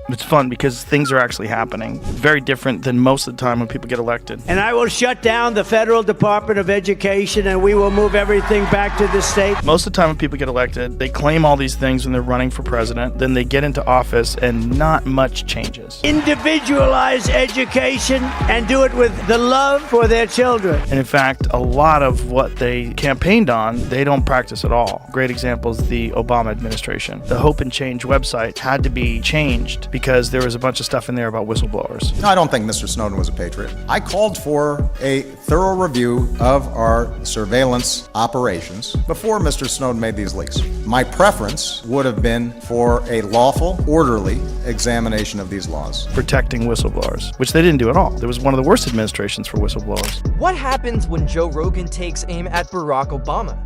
It's fun because things are actually happening. Very different than most of the time when people get elected. And I will shut down the Federal Department of Education, and we will move everything back to the state. Most of the time when people get elected, they claim all these things when they're running for president. Then they get into office and not much changes. Individualize education and do it with the love for their children. And in fact, a lot of what they campaigned on, they don't practice at all. Great example is the Obama administration. The Hope and Change website had to be changed because there was a bunch of stuff in there about whistleblowers. No, I don't think Mr. Snowden was a patriot. I called for a thorough review of our surveillance operations before Mr. Snowden made these leaks. My preference would have been for a lawful, orderly examination of these laws. Protecting whistleblowers, which they didn't do at all. There was one of the worst administrations for whistleblowers. What happens when Joe Rogan takes aim at Barack Obama?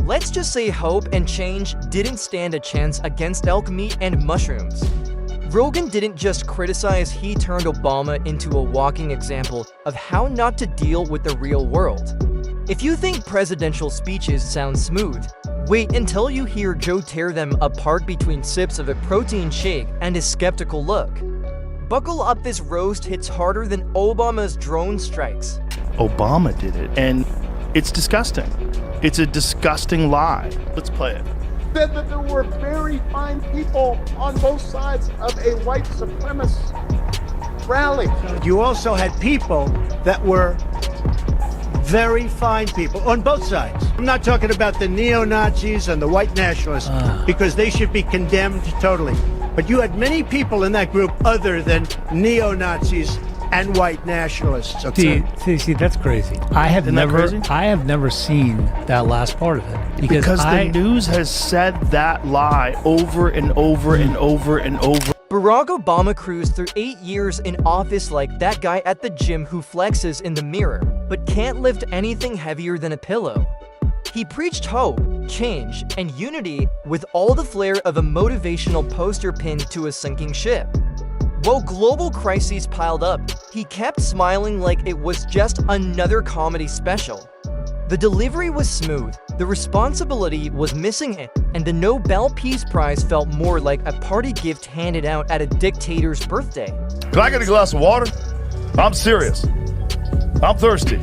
Let's just say Hope and Change didn't stand a chance against elk meat and mushrooms. Rogan didn't just criticize, he turned Obama into a walking example of how not to deal with the real world. If you think presidential speeches sound smooth, wait until you hear Joe tear them apart between sips of a protein shake and his skeptical look. Buckle up, this roast hits harder than Obama's drone strikes. Obama did it, and it's disgusting. It's a disgusting lie. Let's play it. Said that there were very fine people on both sides of a white supremacist rally. You also had people that were very fine people on both sides. I'm not talking about the neo-Nazis and the white nationalists, because they should be condemned totally. But you had many people in that group other than neo-Nazis and white nationalists. Okay? See, that's crazy. I have never seen that last part of it because the news has said that lie over and over and over and over. Barack Obama cruised through 8 years in office like that guy at the gym who flexes in the mirror, but can't lift anything heavier than a pillow. He preached hope, change, and unity with all the flair of a motivational poster pinned to a sinking ship. While global crises piled up, he kept smiling like it was just another comedy special. The delivery was smooth, the responsibility was missing it, and the Nobel Peace Prize felt more like a party gift handed out at a dictator's birthday. Can I get a glass of water? I'm serious. I'm thirsty.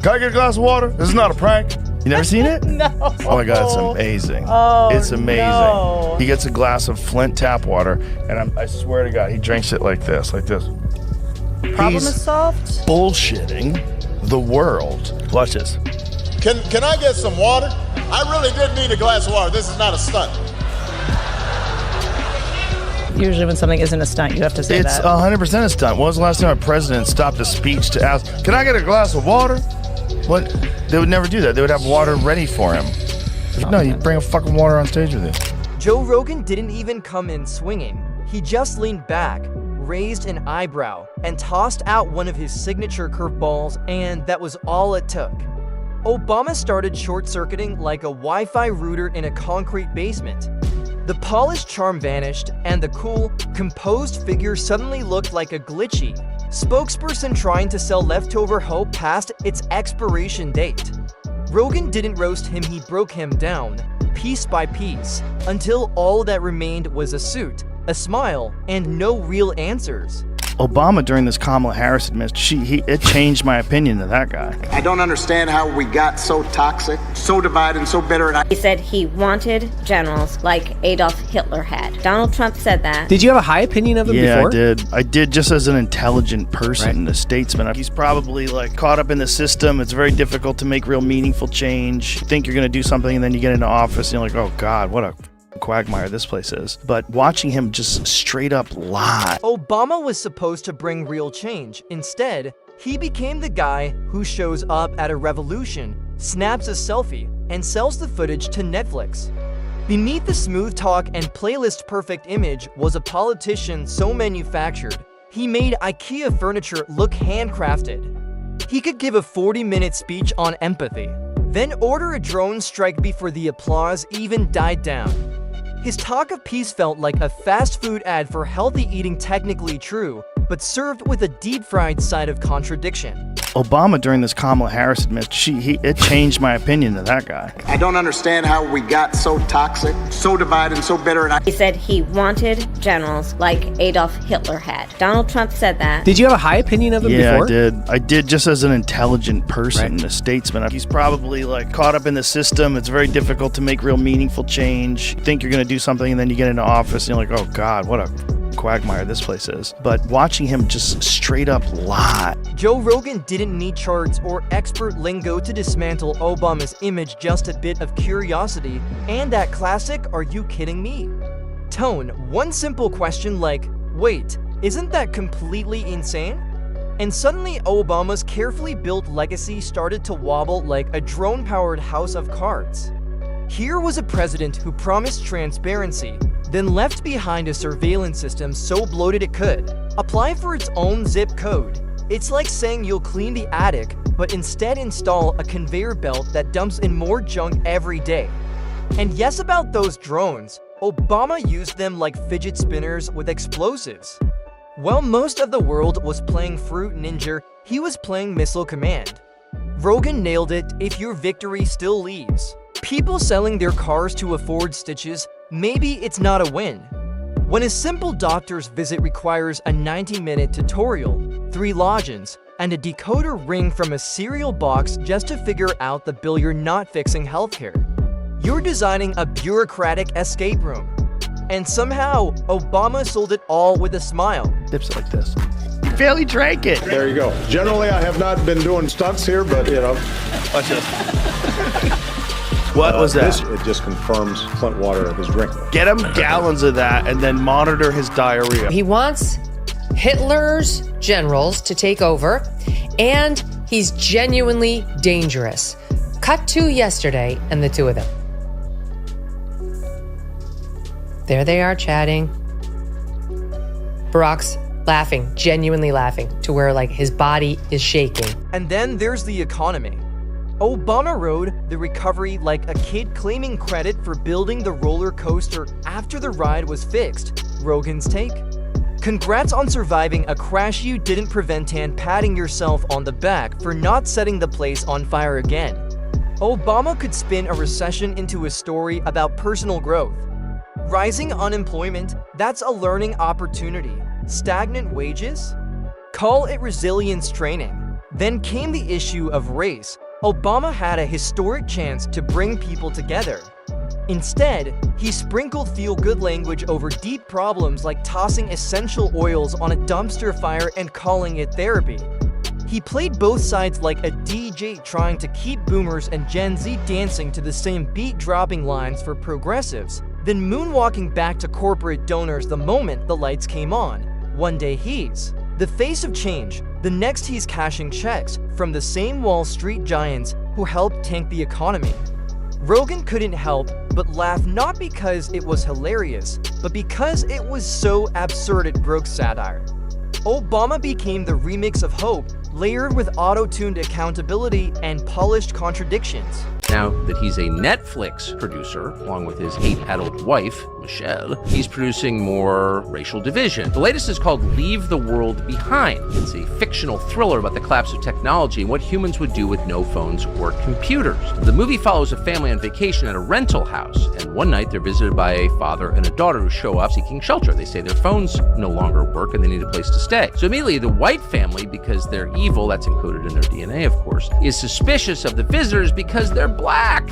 Can I get a glass of water? This is not a prank. You never seen it? No. Oh my God, it's amazing. Oh, it's amazing. No. He gets a glass of Flint tap water, and I swear to God, he drinks it like this. Problem is solved? Bullshitting the world. Watch this. Can I get some water? I really did need a glass of water. This is not a stunt. Usually when something isn't a stunt, you have to say It's that. 100% a stunt. When was the last time a president stopped a speech to ask, can I get a glass of water? What? They would never do that. They would have water ready for him. No, you bring a fucking water on stage with you. Joe Rogan didn't even come in swinging. He just leaned back, raised an eyebrow, and tossed out one of his signature curveballs, and that was all it took. Obama started short-circuiting like a Wi-Fi router in a concrete basement. The polished charm vanished, and the cool, composed figure suddenly looked like a glitchy spokesperson trying to sell leftover hope past its expiration date. Rogan didn't roast him, he broke him down, piece by piece, until all that remained was a suit, a smile, and no real answers. Obama during this Kamala Harris administration, it changed my opinion of that guy. I don't understand how we got so toxic, so divided, and so bitter. He said he wanted generals like Adolf Hitler had. Donald Trump said that. Did you have a high opinion of him before? Yeah, I did just as an intelligent person, a statesman. He's probably like caught up in the system. It's very difficult to make real meaningful change. You think you're going to do something and then you get into office and you're like, oh God, what a quagmire this place is. But watching him just straight up lie. Obama was supposed to bring real change. Instead, he became the guy who shows up at a revolution, snaps a selfie, and sells the footage to Netflix. Beneath the smooth talk and playlist perfect image was a politician so manufactured, he made IKEA furniture look handcrafted. He could give a 40-minute speech on empathy, then order a drone strike before the applause even died down. His talk of peace felt like a fast food ad for healthy eating, technically true, but but served with a deep-fried side of contradiction. Obama, during this Kamala Harris administration, it changed my opinion of that guy. I don't understand how we got so toxic, so divided, and so bitter. He said he wanted generals like Adolf Hitler had. Donald Trump said that. Did you have a high opinion of him before? Yeah, I did. I did, just as an intelligent person, a statesman. He's probably like caught up in the system. It's very difficult to make real meaningful change. You think you're going to do something, and then you get into office, and you're like, oh God, what a quagmire this place is. But watching him just straight up lie. Joe Rogan didn't need charts or expert lingo to dismantle Obama's image, just a bit of curiosity and that classic "are you kidding me?" tone. One simple question like, wait, isn't that completely insane? And suddenly Obama's carefully built legacy started to wobble like a drone-powered house of cards. Here was a president who promised transparency, then left behind a surveillance system so bloated it could apply for its own zip code. It's like saying you'll clean the attic, but instead install a conveyor belt that dumps in more junk every day. And yes, about those drones, Obama used them like fidget spinners with explosives. While most of the world was playing Fruit Ninja, he was playing Missile Command. Rogan nailed it. If your victory still leaves people selling their cars to afford stitches, maybe it's not a win. When a simple doctor's visit requires a 90-minute tutorial, 3 logins, and a decoder ring from a cereal box just to figure out the bill, you're not fixing healthcare. You're designing a bureaucratic escape room. And somehow, Obama sold it all with a smile. Dips it like this. He barely drank it. There you go. Generally, I have not been doing stunts here, but, you know. Watch this. What was that? It just confirms Flint water is drinkable. Get him gallons of that and then monitor his diarrhea. He wants Hitler's generals to take over, and he's genuinely dangerous. Cut to yesterday and the two of them. There they are chatting. Barack's laughing, genuinely laughing, to where like his body is shaking. And then there's the economy. Obama rode the recovery like a kid claiming credit for building the roller coaster after the ride was fixed. Rogan's take. Congrats on surviving a crash you didn't prevent and patting yourself on the back for not setting the place on fire again. Obama could spin a recession into a story about personal growth. Rising unemployment, that's a learning opportunity. Stagnant wages? Call it resilience training. Then came the issue of race. Obama had a historic chance to bring people together. Instead, he sprinkled feel-good language over deep problems like tossing essential oils on a dumpster fire and calling it therapy. He played both sides like a DJ trying to keep boomers and Gen Z dancing to the same beat-dropping lines for progressives, then moonwalking back to corporate donors the moment the lights came on. One day he's the face of change, the next he's cashing checks from the same Wall Street giants who helped tank the economy. Rogan couldn't help but laugh, not because it was hilarious, but because it was so absurd it broke satire. Obama became the remix of hope, layered with auto-tuned accountability and polished contradictions. Now that he's a Netflix producer, along with his 8-adult wife, Michelle, he's producing more racial division. The latest is called Leave the World Behind. It's a fictional thriller about the collapse of technology and what humans would do with no phones or computers. The movie follows a family on vacation at a rental house, and one night they're visited by a father and a daughter who show up seeking shelter. They say their phones no longer work and they need a place to stay. So immediately the white family, because they're evil, that's encoded in their DNA of course, is suspicious of the visitors because they're black.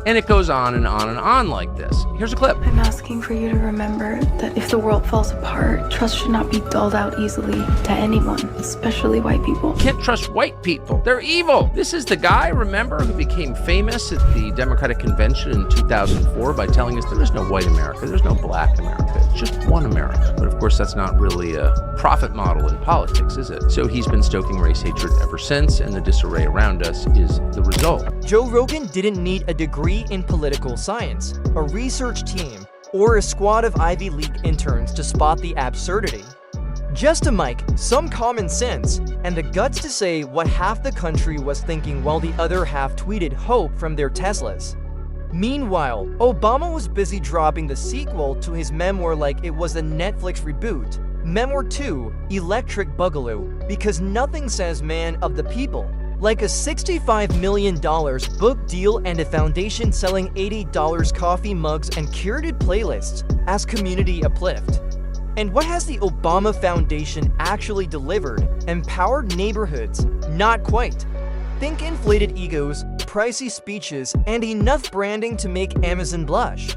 And it goes on and on and on like this. Here's a clip. I'm asking for you to remember that if the world falls apart, trust should not be doled out easily to anyone, especially white people. Can't trust white people. They're evil. This is the guy, remember, who became famous at the Democratic Convention in 2004 by telling us there is no white America, there's no black America, it's just one America. But of course, that's not really a profit model in politics, is it? So he's been stoking race hatred ever since, and the disarray around us is the result. Joe Rogan didn't need a degree in political science, a research team, or a squad of Ivy League interns to spot the absurdity. Just a mic, some common sense, and the guts to say what half the country was thinking while the other half tweeted hope from their Teslas. Meanwhile, Obama was busy dropping the sequel to his memoir like it was a Netflix reboot, Memoir 2, Electric Boogaloo, because nothing says man of the people like a $65 million book deal and a foundation selling $80 coffee mugs and curated playlists as community uplift. And what has the Obama Foundation actually delivered? Empowered neighborhoods? Not quite. Think inflated egos, pricey speeches, and enough branding to make Amazon blush.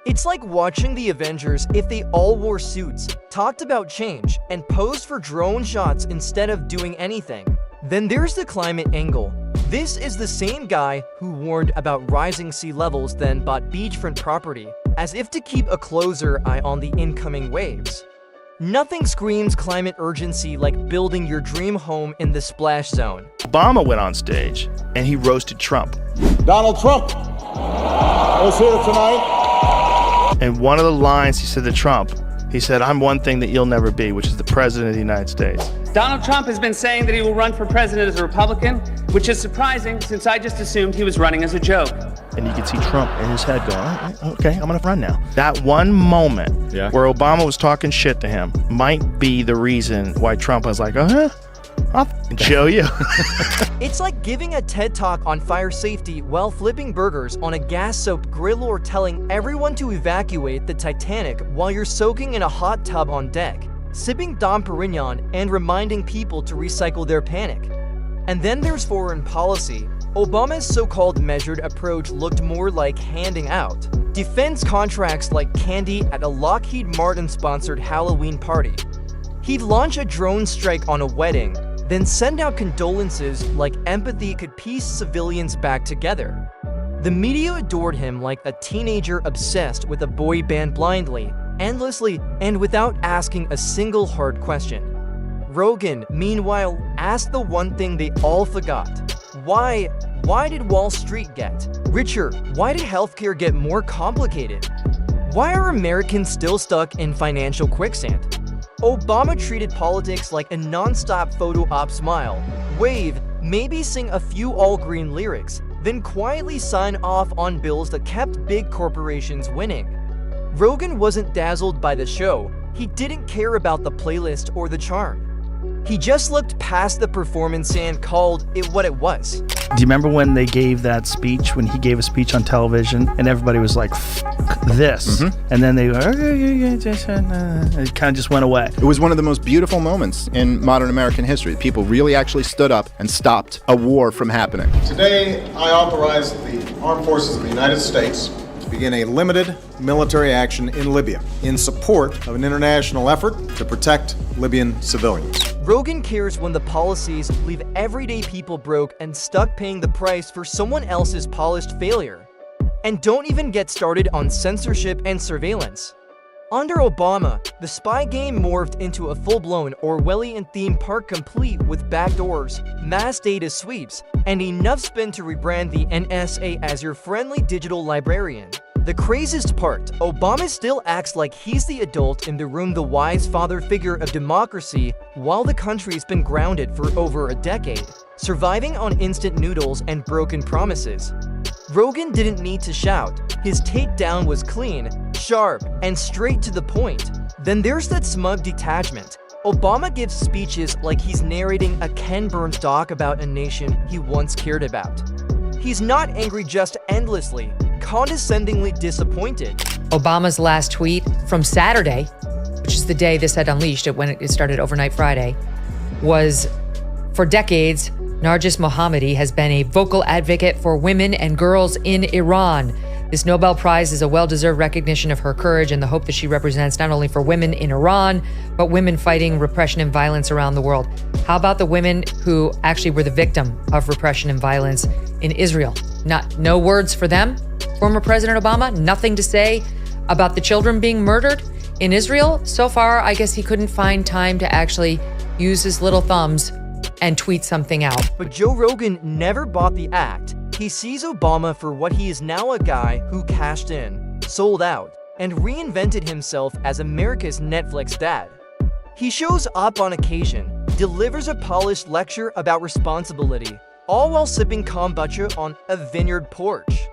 It's like watching the Avengers if they all wore suits, talked about change, and posed for drone shots instead of doing anything. Then there's the climate angle. This is the same guy who warned about rising sea levels then bought beachfront property, as if to keep a closer eye on the incoming waves. Nothing screams climate urgency like building your dream home in the splash zone. Obama went on stage and he roasted Trump. Donald Trump is here tonight. And one of the lines he said to Trump, he said, "I'm one thing that you'll never be, which is the president of the United States." Donald Trump has been saying that he will run for president as a Republican, which is surprising since I just assumed he was running as a joke. And you can see Trump in his head going, okay, I'm going to run now. That one moment where Obama was talking shit to him might be the reason why Trump was like, I'll show you. It's like giving a TED Talk on fire safety while flipping burgers on a gas-soaked grill or telling everyone to evacuate the Titanic while you're soaking in a hot tub on deck, sipping Dom Perignon and reminding people to recycle their panic. And then there's foreign policy. Obama's so-called measured approach looked more like handing out defense contracts like candy at a Lockheed Martin-sponsored Halloween party. He'd launch a drone strike on a wedding, then send out condolences like empathy could piece civilians back together. The media adored him like a teenager obsessed with a boy band blindly, endlessly, and without asking a single hard question. Rogan, meanwhile, asked the one thing they all forgot. Why did Wall Street get richer? Why did healthcare get more complicated? Why are Americans still stuck in financial quicksand? Obama treated politics like a non-stop photo op smile, wave, maybe sing a few all-green lyrics, then quietly sign off on bills that kept big corporations winning. Rogan wasn't dazzled by the show. He didn't care about the playlist or the charm. He just looked past the performance and called it what it was. Do you remember when they gave that speech, when he gave a speech on television, and everybody was like, "F this," and then they it kind of just went away. It was one of the most beautiful moments in modern American history. People really actually stood up and stopped a war from happening. Today, I authorize the Armed Forces of the United States to begin a limited military action in Libya in support of an international effort to protect Libyan civilians. Rogan cares when the policies leave everyday people broke and stuck paying the price for someone else's polished failure. And don't even get started on censorship and surveillance. Under Obama, the spy game morphed into a full-blown Orwellian theme park complete with backdoors, mass data sweeps, and enough spin to rebrand the NSA as your friendly digital librarian. The craziest part, Obama still acts like he's the adult in the room, the wise father figure of democracy, while the country's been grounded for over a decade, surviving on instant noodles and broken promises. Rogan didn't need to shout. His takedown was clean, sharp, and straight to the point. Then there's that smug detachment. Obama gives speeches like he's narrating a Ken Burns doc about a nation he once cared about. He's not angry, just endlessly, condescendingly disappointed. Obama's last tweet from Saturday, which is the day this had unleashed, when it started overnight Friday, was, "For decades, Narges Mohammadi has been a vocal advocate for women and girls in Iran. This Nobel Prize is a well-deserved recognition of her courage and the hope that she represents not only for women in Iran, but women fighting repression and violence around the world." How about the women who actually were the victim of repression and violence in Israel? No words for them? Former President Obama, nothing to say about the children being murdered in Israel? So far, I guess he couldn't find time to actually use his little thumbs and tweet something out. But Joe Rogan never bought the act. He sees Obama for what he is now, a guy who cashed in, sold out, and reinvented himself as America's Netflix dad. He shows up on occasion, delivers a polished lecture about responsibility, all while sipping kombucha on a vineyard porch.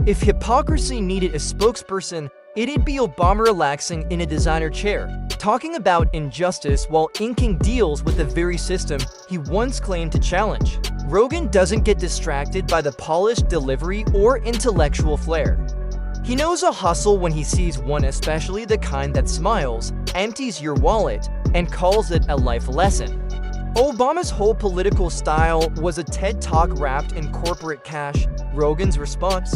If hypocrisy needed a spokesperson, it'd be Obama relaxing in a designer chair, talking about injustice while inking deals with the very system he once claimed to challenge. Rogan doesn't get distracted by the polished delivery or intellectual flair. He knows a hustle when he sees one, especially the kind that smiles, empties your wallet, and calls it a life lesson. Obama's whole political style was a TED Talk wrapped in corporate cash. Rogan's response?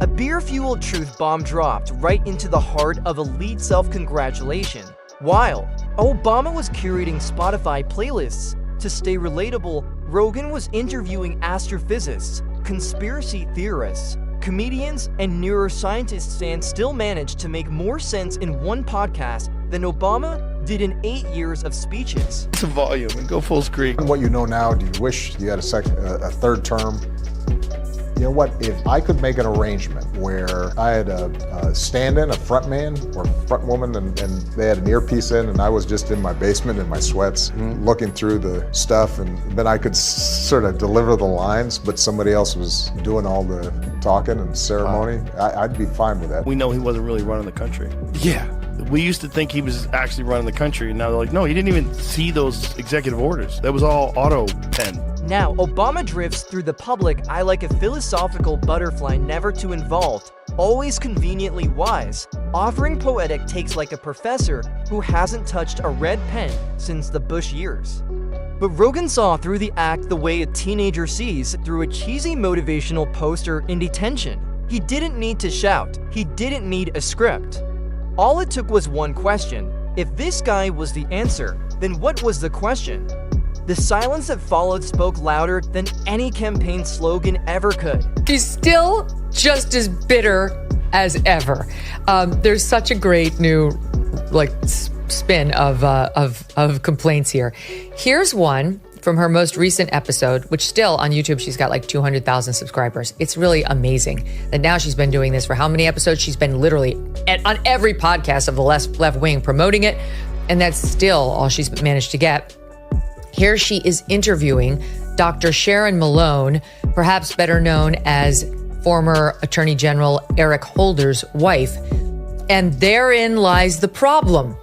A beer-fueled truth bomb dropped right into the heart of elite self-congratulation. While Obama was curating Spotify playlists to stay relatable, Rogan was interviewing astrophysicists, conspiracy theorists, comedians, and neuroscientists, and still managed to make more sense in one podcast than Obama did in 8 years of speeches. It's a volume and go full screen. What you know now, do you wish you had a third term? You know what, if I could make an arrangement where I had a stand-in, a front man or front woman, and they had an earpiece in, and I was just in my basement in my sweats looking through the stuff, and then I could sort of deliver the lines, but somebody else was doing all the talking and ceremony, I'd be fine with that. We know he wasn't really running the country. Yeah. We used to think he was actually running the country, and now they're like, no, he didn't even see those executive orders. That was all auto pen. Now, Obama drifts through the public eye like a philosophical butterfly never too involved, always conveniently wise, offering poetic takes like a professor who hasn't touched a red pen since the Bush years. But Rogan saw through the act the way a teenager sees through a cheesy motivational poster in detention. He didn't need to shout. He didn't need a script. All it took was one question. If this guy was the answer, then what was the question? The silence that followed spoke louder than any campaign slogan ever could. He's still just as bitter as ever. There's such a great new spin of complaints here. Here's one from her most recent episode, which still on YouTube, she's got like 200,000 subscribers. It's really amazing that now she's been doing this for how many episodes? She's been literally on every podcast of the left wing promoting it, and that's still all she's managed to get. Here she is interviewing Dr. Sharon Malone, perhaps better known as former Attorney General Eric Holder's wife. And therein lies the problem,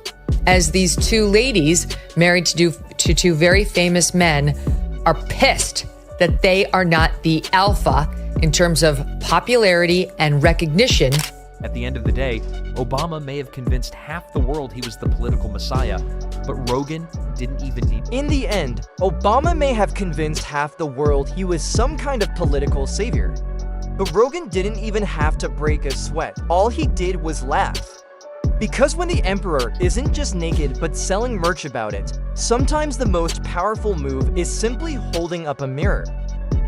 as these two ladies, married to two very famous men, are pissed that they are not the alpha in terms of popularity and recognition. At the end of the day, Obama may have convinced half the world he was the political messiah, but Rogan didn't even need. In the end, Obama may have convinced half the world he was some kind of political savior. But Rogan didn't even have to break a sweat. All he did was laugh. Because when the emperor isn't just naked but selling merch about it, sometimes the most powerful move is simply holding up a mirror.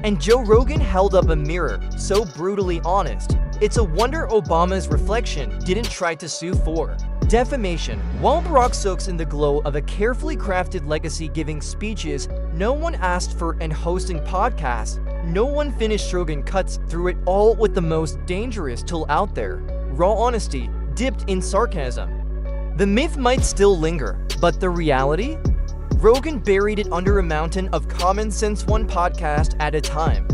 And Joe Rogan held up a mirror, so brutally honest, it's a wonder Obama's reflection didn't try to sue for defamation. While Barack soaks in the glow of a carefully crafted legacy giving speeches no one asked for and hosting podcasts, no one finished Rogan cuts through it all with the most dangerous tool out there, raw honesty dipped in sarcasm. The myth might still linger, but the reality? Rogan buried it under a mountain of common sense, one podcast at a time.